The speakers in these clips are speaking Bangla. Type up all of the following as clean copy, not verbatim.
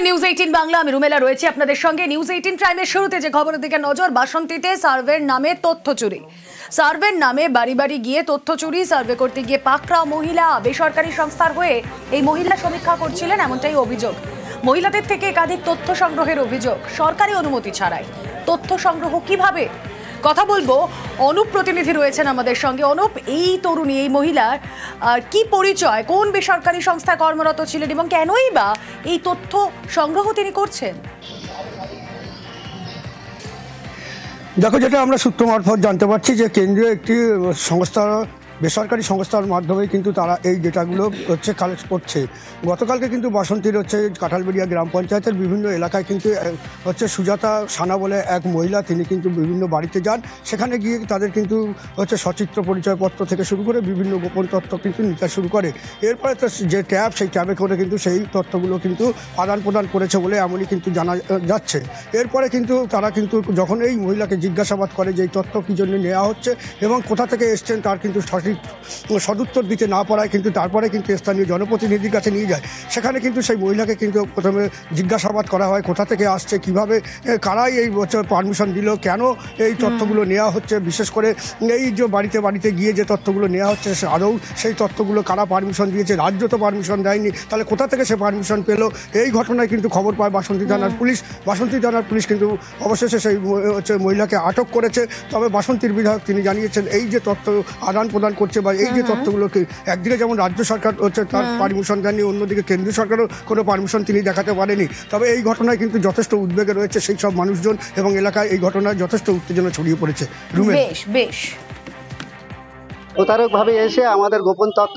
দেখছেন নিউজ 18 বাংলা। আমি রুমেলা রয়েছি আপনাদের সঙ্গে। নিউজ 18 প্রাইমের শুরুতে যে খবরের দিকে নজর, বাসন্তীতে সার্ভের নামে তথ্য চুরি। সার্ভের নামে বাড়ি বাড়ি গিয়ে তথ্য চুরি। সার্ভে করতে গিয়ে পাকড়াও মহিলা। বেসরকারি সংস্থার হয়ে এই মহিলা সমীক্ষা করছিলেন, এমনটাই অভিযোগ। মহিলাদের থেকে একাধিক তথ্য সংগ্রহের অভিযোগ, সরকারি অনুমতি ছাড়াই। তথ্য সংগ্রহ কিভাবে, কথা বলবো। অনুপ প্রতিনিধি রয়েছেন আমাদের সঙ্গে। অনুপ, এই তরুণী, এই মহিলার কি পরিচয়, কোন বেসরকারি সংস্থায় কর্মরত ছিলেন এবং কেনই বা এই তথ্য সংগ্রহ তিনি করছেন? দেখো, যেটা আমরা সূত্র মারফত জানতে পারছি যে কেন্দ্রীয় একটি সংস্থা, বেসরকারি সংস্থার মাধ্যমে কিন্তু তারা এই ডেটাগুলো কালেক্ট করছে। গতকালকে কিন্তু বাসন্তীর কাঁঠালবেড়িয়া গ্রাম পঞ্চায়েতের বিভিন্ন এলাকায় কিন্তু সুজাতা সানা বলে এক মহিলা, তিনি কিন্তু বিভিন্ন বাড়িতে যান। সেখানে গিয়ে তাদের কিন্তু সচিত্র পরিচয়পত্র থেকে শুরু করে বিভিন্ন গোপন তথ্য কিন্তু নিতে শুরু করে। এরপরে তো যে ট্যাব, সেই ট্যাবে করে কিন্তু সেই তথ্যগুলো কিন্তু আদান প্রদান করেছে বলে এমনই কিন্তু জানা যাচ্ছে। এরপরে কিন্তু তারা কিন্তু যখন এই মহিলাকে জিজ্ঞাসাবাদ করে যে এই তথ্য কী জন্য নেওয়া হচ্ছে এবং কোথা থেকে এসছেন, তার কিন্তু সদুত্তর দিতে না পারায় কিন্তু তারপরে কিন্তু স্থানীয় জনপ্রতিনিধির কাছে নিয়ে যায়। সেখানে কিন্তু সেই মহিলাকে কিন্তু প্রথমে জিজ্ঞাসাবাদ করা হয়, কোথা থেকে আসছে, কিভাবে, কারাই এই বছর পারমিশন দিল, কেন এই তথ্যগুলো নেওয়া হচ্ছে, বিশেষ করে এই যে বাড়িতে বাড়িতে গিয়ে যে তথ্যগুলো নেওয়া হচ্ছে আদৌ সেই তথ্যগুলো কারা পারমিশন দিয়েছে। রাজ্য তো পারমিশন দেয়নি, তাহলে কোথা থেকে সে পারমিশন পেলো। এই ঘটনায় কিন্তু খবর পায় বাসন্তী থানার পুলিশ। বাসন্তী থানার পুলিশ কিন্তু অবশেষে সেই মহিলাকে আটক করেছে। তবে বাসন্তীর বিধায়ক তিনি জানিয়েছেন, এই যে তথ্য আদান প্রদান করছে বা এই যে তথ্যগুলোকে একদিকে যেমন রাজ্য সরকার তার পারমিশন দেননি, অন্যদিকে কেন্দ্রীয় সরকারও কোনো পারমিশন তিনি দেখাতে পারেনি। তবে এই ঘটনায় কিন্তু যথেষ্ট উদ্বেগে রয়েছে সেই সব মানুষজন এবং এলাকায় এই ঘটনায় যথেষ্ট উত্তেজনা ছড়িয়ে পড়েছে। বেশ প্রতারকভাবে এসে আমাদের গোপন তথ্য,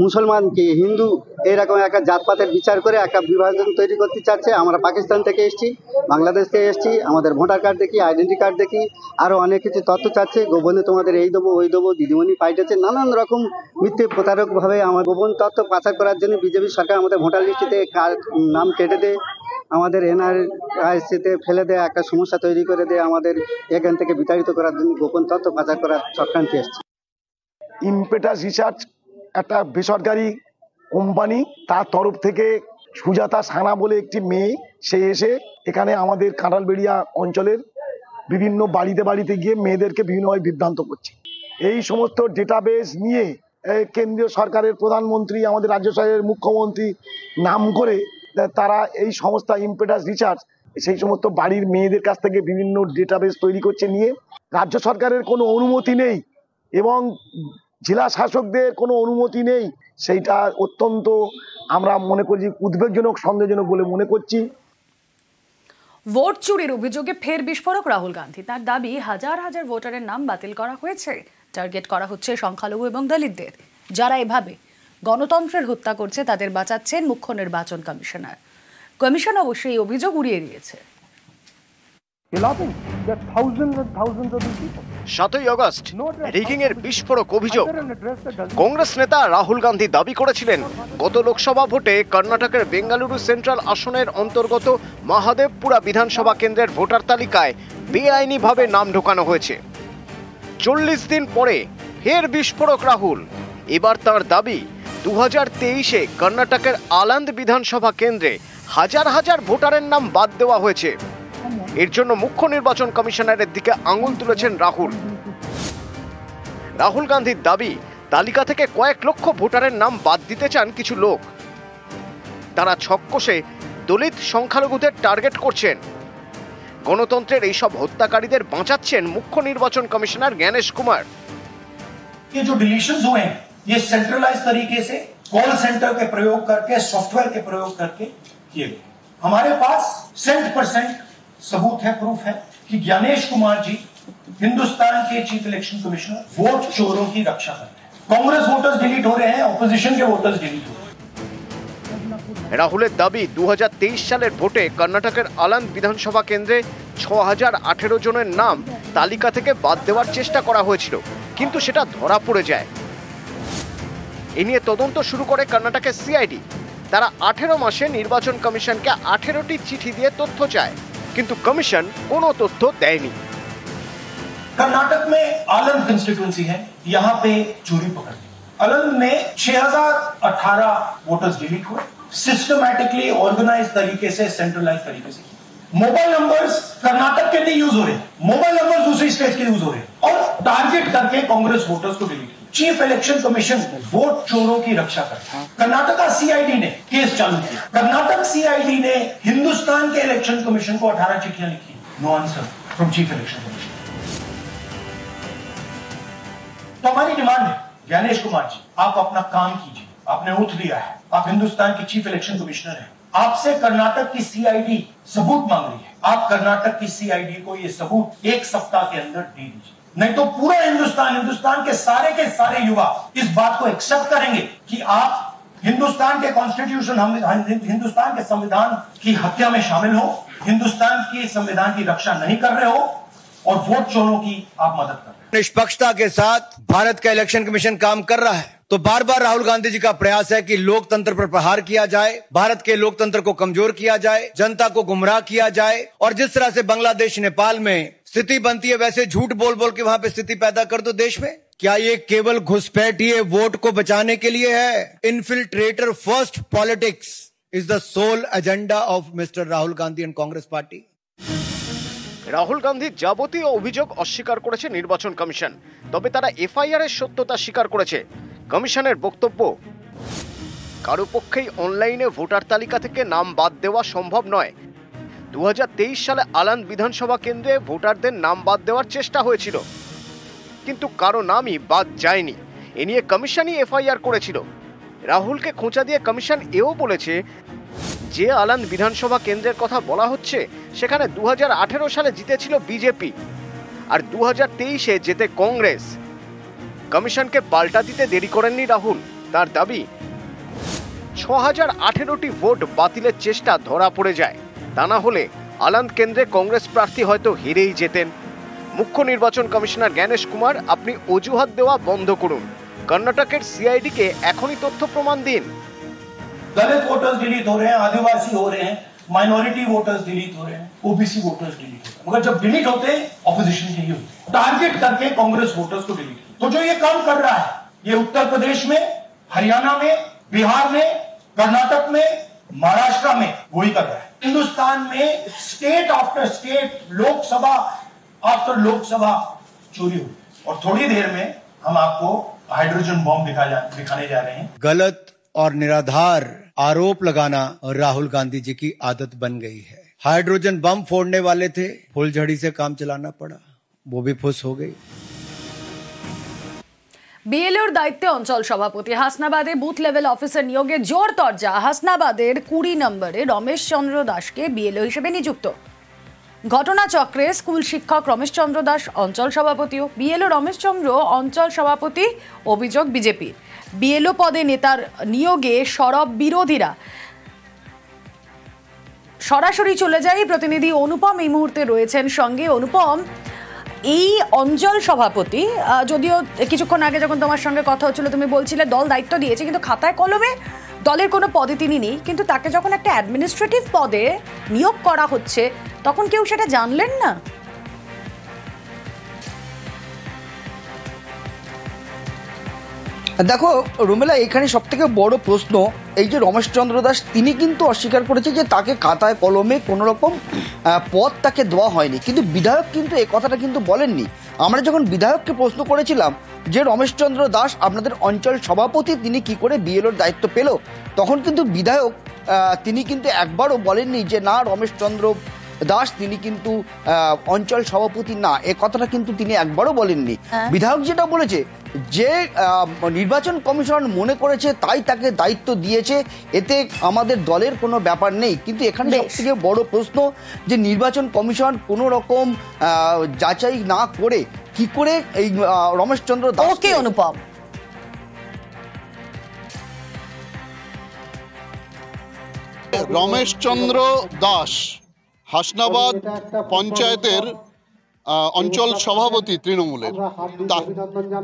মুসলমানকে হিন্দু এরকম একটা জাতপাতের বিচার করে একটা বিভাজন তৈরি করতে চাচ্ছে। আমরা পাকিস্তান থেকে এসেছি, বাংলাদেশ থেকে এসেছি, আমাদের ভোটার কার্ড দেখি, আইডেন্টি কার্ড দেখি, আরও অনেক কিছু তথ্য চাচ্ছে। গোপনে তোমাদের এই দেবো, ওই দেবো, দিদিমণি পাইটেছে, নানান রকম মিথ্যে প্রতারকভাবে আমার গোপন তথ্য পাচার করার জন্য বিজেপি সরকার আমাদের ভোটার লিস্টিতে নাম কেটে দেয়, আমাদের এনআরআইসিতে ফেলে দেয়, একটা সমস্যা তৈরি করে দেয়, আমাদের এখান থেকে বিতাড়িত করার জন্য গোপন তথ্য পাচার করার চক্রান্তে এসছে। ইম্পেটাস রিসার্চ একটা বেসরকারি কোম্পানি, তার তরফ থেকে সুজাতা সানা বলে একটি মেয়ে, সে এসে এখানে আমাদের কাঁঠালবেড়িয়া অঞ্চলের বিভিন্ন বাড়িতে বাড়িতে গিয়ে মেয়েদেরকে বিভিন্নভাবে বিভ্রান্ত করছে। এই সমস্ত ডেটাবেস নিয়ে কেন্দ্রীয় সরকারের প্রধানমন্ত্রী, আমাদের রাজ্য সরকারের মুখ্যমন্ত্রী নাম করে তারা এই সংস্থা ইম্পেটাস রিসার্চ সেই সমস্ত বাড়ির মেয়েদের কাছ থেকে বিভিন্ন ডেটাবেস তৈরি করছে, নিয়ে রাজ্য সরকারের কোনো অনুমতি নেই এবং জেলা শাসকদের কোনো অনুমতি নেই। সেইটা অত্যন্ত আমরা মনে করছি উদ্বেগজনক, সন্দেহজনক বলে মনে করছি। ভোট চুরির অভিযোগে ফের বিস্ফোরক রাহুল গান্ধী। তার দাবি, হাজার হাজার ভোটারের নাম বাতিল করা হয়েছে। টার্গেট করা হচ্ছে সংখ্যালঘু এবং দলিতদের, যারা এভাবে গণতন্ত্রের হত্যা করছে। তাদের বাঁচাচ্ছেন মুখ্য নির্বাচন কমিশনার। কমিশন অবশ্যই এই অভিযোগ উড়িয়ে দিয়েছে। 7ই আগস্ট রিগিং এর বিস্ফোরক অভিযোগ। কংগ্রেস নেতা রাহুল গান্ধী দাবি করেছিলেন, গত লোকসভা ভোটে কর্ণাটকের বেঙ্গালুরু সেন্ট্রাল আসনের অন্তর্গত মহাদেবপুরা বিধানসভা কেন্দ্রের ভোটার তালিকায় বেআইনিভাবে নাম ঢোকানো হয়েছে। 40 দিন পরে ফের বিস্ফোরক রাহুল। এবার তার দাবি, 2023-এ কর্ণাটকের আলান্দ বিধানসভা কেন্দ্রে হাজার হাজার ভোটারের নাম বাদ দেওয়া হয়েছে। এর জন্য মুখ্য নির্বাচন কমিশনারের দিকে আঙুল তুলেছেন রাহুল। রাহুল গান্ধীর দাবি, তালিকা থেকে কয়েক লক্ষ ভোটারের নাম বাদ দিতে চান কিছু লোক। তারা ছক কষে দলিত সংখ্যালঘুদের টার্গেট করছেন। গণতন্ত্রের এইসব হত্যাকারীদের বাঁচাচ্ছেন মুখ্য নির্বাচন কমিশনার জ্ঞানেশ কুমার। ये जो डिलीशंस हुए हैं, ये सेंट्रलाइज तरीके से कॉल सेंटर के प्रयोग करके, सॉफ्टवेयर के प्रयोग करके किए गए। हमारे पास 100% सबूत है, प्रूफ है कि ज्ञानेश कुमार जी हिंदुस्तान के चीफ इलेक्शन कमिश्नर वोट चोरों की रक्षा करते हैं। कांग्रेस वोटर्स डिलीट हो रहे हैं, ऑपोजिशन के वोटर्स डिलीट हो रहे हैं। রাহুলের দাবি, 2023 সালের ভোটে কর্ণাটকের আলান্দ বিধানসভা কেন্দ্রে 6018 জনের নাম তালিকা থেকে বাদ দেওয়ার চেষ্টা করা হয়েছিল, কিন্তু সেটা ধরা পড়ে যায়। এ নিয়ে তদন্ত শুরু করে কর্ণাটকের সিআইডি। তারা 18 মাসে নির্বাচন কমিশনকে 18টি চিঠি দিয়ে তথ্য চায়, কিন্তু কমিশন কোনো তথ্য দেয়নি। कर्नाटक में आलंद कंस्टिट्यूएंसी है, यहाँ पे चोरी पकड़ ली। आलंद में 6018 वोटर्स डिलीट हुए, सिस्टमैटिकली ऑर्गेनाइज तरीके से, सेंट्रलाइज तरीके से। मोबाइल नंबर्स कर्नाटक के नहीं यूज हो रहे, मोबाइल नंबर्स दूसरी स्टेट के यूज हो रहे हैं और टारगेट करके कांग्रेस वोटर्स को डिलीट किया। चीफ इलेक्शन कमीशन वोट चोरों की रक्षा करता है। कर्नाटका सीआईडी ने केस चालू किया। कर्नाटक सीआईडी ने हिंदुस्तान के इलेक्शन कमीशन को 18 चिट्ठियां लिखी। No answer from chief election commission. तो हमारी डिमांड है, ज्ञानेश कुमार जी, आप अपना काम कीजिए। आपने ओथ लिया है, आप हिंदुस्तान के चीफ इलेक्शन कमिश्नर हैं। आपसे कर्नाटक की सीआईडी सबूत मांग रही है। आप कर्नाटक की सीआईडी को ये सबूत 1 सप्ताह के अंदर दे दीजिए, नहीं तो पूरा हिंदुस्तान के सारे युवा इस बात को एक्सेप्ट करेंगे कि आप हिंदुस्तान के कॉन्स्टिट्यूशन, हिंदुस्तान के संविधान की हत्या में शामिल हो, हिंदुस्तान के संविधान की रक्षा नहीं कर रहे हो और वोट चोरों की आप मदद कर रहे हो। निष्पक्षता के साथ भारत का इलेक्शन कमीशन काम कर रहा है, तो बार बार राहुल गांधी जी का प्रयास है कि लोकतंत्र पर प्रहार किया जाए, भारत के लोकतंत्र को कमजोर किया जाए, जनता को गुमराह किया जाए और जिस तरह से बांग्लादेश, नेपाल में स्थिति बनती है वैसे झूठ बोल बोल के वहां पे स्थिति पैदा कर दो देश में। क्या ये केवल घुसपैठिए वोट को बचाने के लिए है? Infiltrator first politics is the sole agenda of mister Rahul Gandhi and Congress party. Rahul Gandhi যাবতীয় অভিযোগ অস্বীকার করেছে নির্বাচন কমিশন, তবে তারা এফআইআর এর সত্যতা স্বীকার করেছে। কমিশনের বক্তব্য, কারো পক্ষেই অনলাইনে ভোটার তালিকা থেকে নাম বাদ দেওয়া সম্ভব নয়। 2023 সালে আলান্দ বিধানসভা কেন্দ্রে ভোটারদের নাম বাদ দেওয়ার চেষ্টা হয়েছিল, কিন্তু কারো নামই বাদ যায়নি। এ নিয়ে কমিশনই এফআইআর করেছিল। রাহুলকে খোঁচা দিয়ে কমিশন এও বলেছে যে আলান্দ বিধানসভা কেন্দ্রের কথা বলা হচ্ছে সেখানে 2018 সালে জিতেছিল বিজেপি আর 2023-এ জেতে কংগ্রেস। কমিশনকে পাল্টা দিতে দেরি করেননি রাহুল। তার দাবি 6018টি ভোট বাতিলের চেষ্টা ধরা পড়ে যায়, তা না হলে আলান্দ কেন্দ্রে কংগ্রেস প্রার্থী হয়তো হেরেই যেতেন। মুখ্য নির্বাচন কমিশনার জ্ঞানেশ কুমার, আপনি অজুহাত দেওয়া বন্ধ করুন, কর্ণাটকের সিআইডিকে এখনই তথ্য প্রমাণ দিন। दलित वोटर्स डिलीट हो रहे हैं, आदिवासी हो रहे हैं, माइनॉरिटी वोटर्स डिलीट हो रहे हैं, ओबीसी वोटर्स डिलीट हो रहे हैं, मगर जब डिलीट होते हैं ऑपोजिशन के लिए होते हैं, टारगेट करके कांग्रेस वोटर्स को डिलीट किया। तो जो ये काम कर रहा है, ये उत्तर प्रदेश में, हरियाणा में, बिहार में, कर्नाटक में, महाराष्ट्र में वही कर रहा है। हिंदुस्तान में state after state, Lok Sabha after Lok Sabha चोरी हुई और थोड़ी देर में हम आपको हाइड्रोजन बॉम्ब दिखाने जा रहे हैं। गलत और निराधार आरोप लगाना राहुल गांधी जी की आदत बन गई है। हाइड्रोजन बम फोड़ने वाले थे, फुलझड़ी से काम चलाना पड़ा, वो भी फुस हो गई। বিএলওর দায়িত্বে অঞ্চল সভাপতি, হাসনাবাদে বুথ লেভেল অফিসার নিয়োগে জোর তরজা। হাসনাবাদের 20 নম্বরে রমেশ চন্দ্র দাসকে বিএলও হিসেবে নিযুক্ত। ঘটনাচক্রে স্কুল শিক্ষক রমেশ চন্দ্র দাস অঞ্চল সভাপতিও। বিএলও রমেশ চন্দ্র অঞ্চল সভাপতি, অভিযোগ বিজেপির। বিএলও পদে নেতার নিয়োগে সরব বিরোধীরা। সরাসরি চলে যাই, প্রতিনিধি অনুপম এই মুহূর্তে রয়েছেন সঙ্গে। অনুপম, এই অঞ্চল সভাপতি, যদিও কিছুক্ষণ আগে যখন তোমার সঙ্গে কথা হচ্ছিল তুমি বলছিলে দল দায়িত্ব দিয়েছে, কিন্তু খাতায় কলমে দলের কোনো পদে তিনি নেই, কিন্তু তাকে যখন একটা অ্যাডমিনিস্ট্রেটিভ পদে নিয়োগ করা হচ্ছে তখন কেউ সেটা জানলেন না? দেখো রুমেলা, এখানে সব থেকে বড় প্রশ্ন, এই যে রমেশ চন্দ্র দাস তিনি কিন্তু অস্বীকার করেছে যে তাকে খাতায় কলমে কোনো রকম পদ তাকে দেওয়া হয়নি, কিন্তু বিধায়ক কিন্তু এই কথাটা কিন্তু বলেননি। আমরা যখন বিধায়ককে প্রশ্ন করেছিলাম যে রমেশ চন্দ্র দাস আপনাদের অঞ্চল সভাপতি, তিনি কি করে বিএলওর দায়িত্ব পেল, তখন কিন্তু বিধায়ক তিনি কিন্তু একবারও বলেননি যে না, রমেশ চন্দ্র দাস তিনি কিন্তু অঞ্চল সভাপতি না, এ কথাটা কিন্তু তিনি একবারও বলেননি। বিধায়ক যেটা বলেছে যে নির্বাচন কমিশন মনে করেছে তাই তাকে দায়িত্ব দিয়েছে, এতে আমাদের দলের কোনো ব্যাপার নেই। কিন্তু এখানে সবথেকে বড় প্রশ্ন যে নির্বাচন কমিশন কোনো রকম যাচাই না করে কি করে এই রমেশ চন্দ্র দাস। ওকে অনুপম, রমেশ চন্দ্র দাস হাসনাবাদ পঞ্চায়েতের অঞ্চল সভাপতি তৃণমূলের,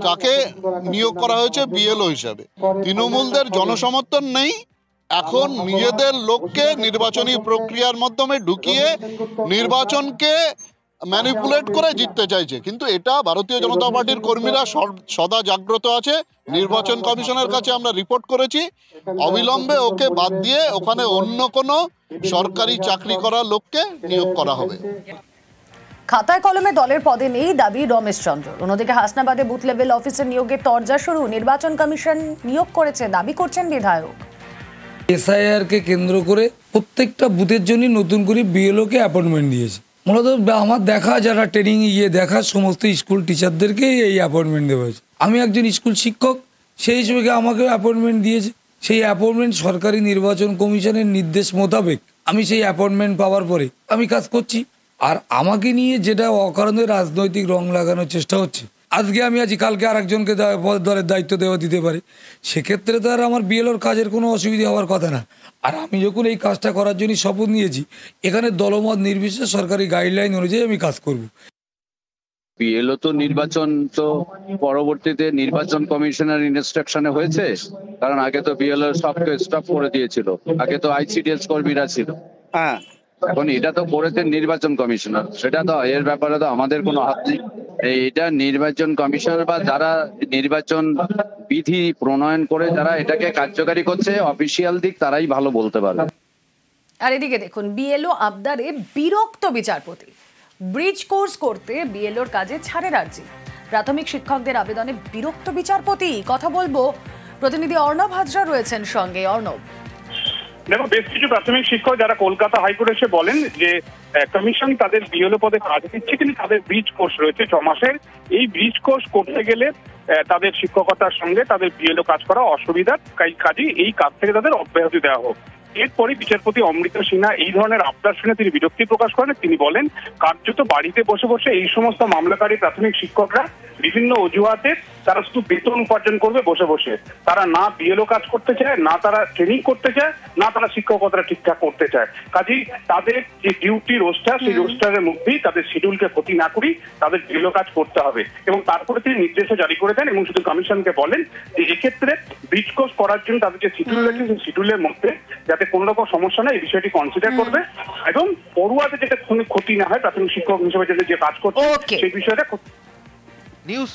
তাকে নিয়োগ করা হয়েছে বিএলও হিসাবে। তৃণমূলদের জনসমর্থন নেই, এখন নিজেদের লোককে নির্বাচনী প্রক্রিয়ার মাধ্যমে ঢুকিয়ে নির্বাচনকে ম্যানিপুলেট করে জিততে চাইছে, কিন্তু এটা ভারতীয় জনতা পার্টির কর্মীরা সদা জাগ্রত আছে। নির্বাচন কমিশনের কাছে আমরা রিপোর্ট করেছি, অবিলম্বে ওকে বাদ দিয়ে ওখানে অন্য কোনো সরকারি চাকরি করা লোককে নিয়োগ করা হবে। খাতায় কলমে দলের পদে নেই দাবি রমেশ চন্দ্র। অন্যদিকে হাসনাবাদে বুথ লেভেল অফিসার নিয়োগের তরজা শুরু। নির্বাচন কমিশন নিয়োগ করেছে দাবি করছেন বিধায়ক। এসআইআর কে কেন্দ্র করে প্রত্যেকটা বুথের জন্য নতুন করে বিএলও কে অ্যাপয়েন্টমেন্ট দিয়েছে। মূলত আমার দেখা যারা ট্রেনিং গিয়ে দেখা সমস্ত স্কুল টিচারদেরকে এই অ্যাপয়েন্টমেন্ট দেওয়া হয়েছে। আমি একজন স্কুল শিক্ষক, সেই হিসেবে আমাকেও অ্যাপয়েন্টমেন্ট দিয়েছে। সেই অ্যাপয়েন্টমেন্ট সরকারি নির্বাচন কমিশনের নির্দেশ মোতাবেক আমি সেই অ্যাপয়েন্টমেন্ট পাওয়ার পরে আমি কাজ করছি। আর আমাকে নিয়ে যেটা অকারণে রাজনৈতিক রং লাগানোর চেষ্টা হচ্ছে, আজকে আমি আছি, কালকে আরেকজনকে দলের দায়িত্ব দেওয়া দিতে পারে, সেক্ষেত্রে তো আর আমার বিএলওর কাজের কোনো অসুবিধা হওয়ার কথা না। আর আমি যখন এই কাজটা করার জন্য শপথ নিয়েছি, এখানে দলমত নির্বিশেষে সরকারি গাইডলাইন অনুযায়ী আমি কাজ করব। বিএলও তো নির্বাচন তো পরবর্তীতে নির্বাচন কমিশনের ইনস্ট্রাকশনে হয়েছে, কারণ আগে তো বিএলও সবকে স্টপ করে দিয়েছিল, আগে তো আইসিডিএস কর্মীরা ছিল। হ্যাঁ, এখন এটা তো করেছেন নির্বাচন কমিশনার, সেটা তো এর ব্যাপারে তো আমাদের কোনো হাত নেই। এটা নির্বাচন কমিশনার বা যারা নির্বাচন বিধি প্রণয়ন করে যারা এটাকে কার্যকারী করছে অফিসিয়াল দিক, তারাই ভালো বলতে পারবে। আর এদিকে দেখুন, বিএলও আবদারে বিরক্ত বিচারপতি। ব্রিজ কোর্স করতে বিএলওর কাজে ছাড়ের আর্জি। প্রাথমিক শিক্ষকদের আবেদনে বিরক্ত বিচারপতি। কথা বলবো, প্রতিনিধি অর্ণব হাজরা রয়েছেন সঙ্গে। অর্ণব, দেখো, বেশ কিছু প্রাথমিক শিক্ষক যারা কলকাতা হাইকোর্টে এসে বলেন যে কমিশন তাদের বিএলও পদে কাজ দিচ্ছে, কিন্তু তাদের ব্রিজ কোর্স রয়েছে 6 মাসের। এই ব্রিজ কোর্স করতে গেলে তাদের শিক্ষকতার সঙ্গে তাদের বিএলও কাজ করা অসুবিধার কাজে এই কাজ থেকে তাদের অব্যাহতি দেওয়া হোক। এরপরে বিচারপতি অমৃতা সিনহা এই ধরনের আবদার শুনে তিনি বিরক্তি প্রকাশ করেন। তিনি বলেন, কার্যত বাড়িতে বসে বসে এই সমস্ত মামলাকারী প্রাথমিক শিক্ষকরা বিভিন্ন অজুহাতে তারা শুধু বেতন উপার্জন করবে বসে বসে। তারা না বিএলও কাজ করতে চায়, না তারা ট্রেনিং করতে চায়, না তারা শিক্ষকতা ঠিকঠাক করতে চায়। কাজেই তাদের যে ডিউটি রোস্টার, সেই রোস্টারের মধ্যেই তাদের শিডিউলকে ক্ষতি না করি তাদের বিএলও কাজ করতে হবে। এবং তারপরে তিনি নির্দেশও জারি করে দেন এবং শুধু কমিশনকে বলেন যে এক্ষেত্রে ব্রিজ কোর্স করার জন্য তাদের যে শিডিউল আছে সেই শিডিউলের মধ্যে যাতে কোনো রকম সমস্যা নেই এই বিষয়টি কনসিডার করবে এবং পড়ুয়াদের যাতে কোনো ক্ষতি না হয়, প্রাথমিক শিক্ষক হিসেবে যে কাজ করছে সেই বিষয়টা। নিউজ